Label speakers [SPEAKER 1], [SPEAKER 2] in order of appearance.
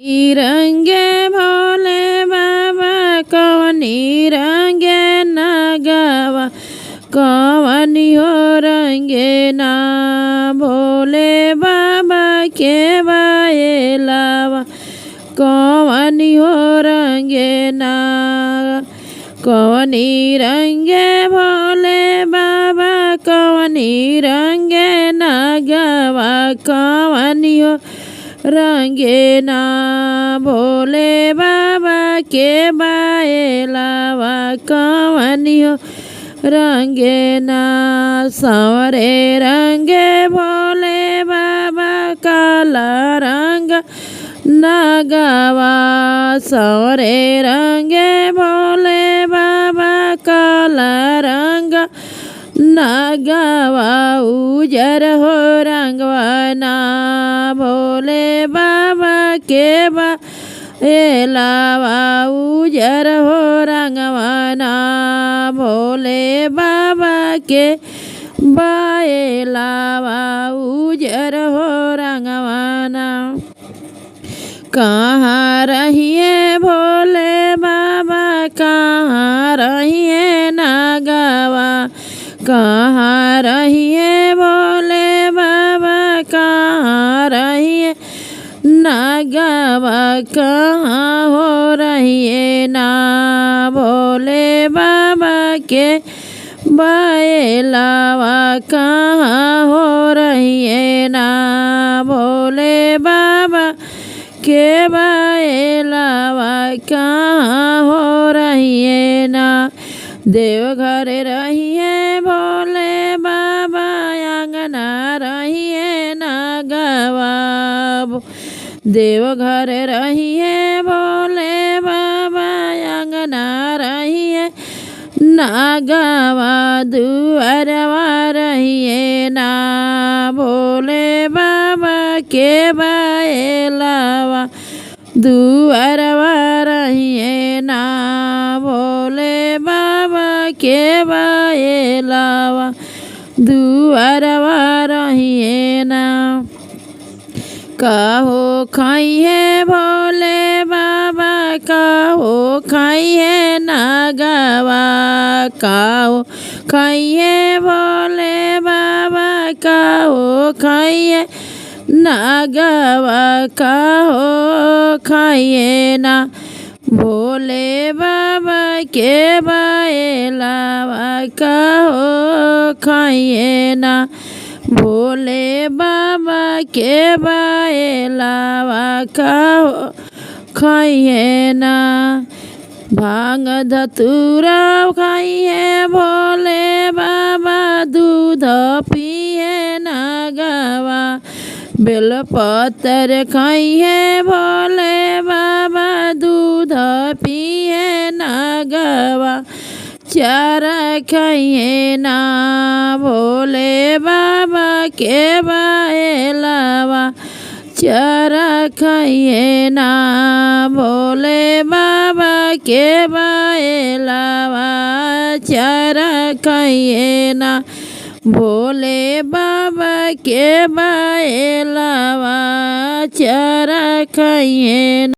[SPEAKER 1] रंगे भोले बाबा कवनी रंगे नगवा कवनी हो रंगे ना भोले बाबा के बाएलावा कवनी हो रंगे ना कवनी रंगे भोले बाबा कवनी रंगे नगवा कवनी हो रंगे ना भोले बाबा के बाएलावा कवनी हो रंगे ना सांवरे रंगे भोले बाबा काला रंग नगवा सांवरे रंगे भोले बाबा काला रंग नगवा उजर हो रंगवा ना भोले बाबा के बाएलावा उजर हो रंगवा ना भोले बाबा के बाएलावा उजर हो रंगवा ना कहाँ रहिए भोले बाबा कहाँ रहिए नगवा कहाँ रहिए भोले बाबा कहाँ रहिए नगवा कहाँ हो रहिए ना भोले बाबा के बाएलावा कहाँ हो रहिए ना भोले बाबा के बाएलावा कहाँ हो रहिए ना देवघर रहिए भोले बाबा अंगना रहिए नगवा देवघर रहिए भोले बाबा अंगना रहिए नगवा दुअरवा रहिए ना भोले बाबा के बाएलावा दुअरवा रहिए ना भोले बाबा के बाएलावा दुअरवा रहिए ना कहो खाइए भोले बाबा कहो खाइए नगवा कहो खाइए भोले बाबा कहो खाइए नगवा कहो खाइए ना भोले बाबा के बाएलावा कहो खाइए ना भोले बाबा के बाएलावा कहो खाइए ना भांग धतूरा खाइए भोले बाबा दूध पिए नगवा बेलपत्र खाइए भोले बाबा दूध पिए नगवा चारा खाइए ना भोले बाबा के बाएलावा चारा खाइए ना भोले बाबा के बाएलावा चारा खाइए ना भोले बाबा के बाएलावा चारा खाइए ना।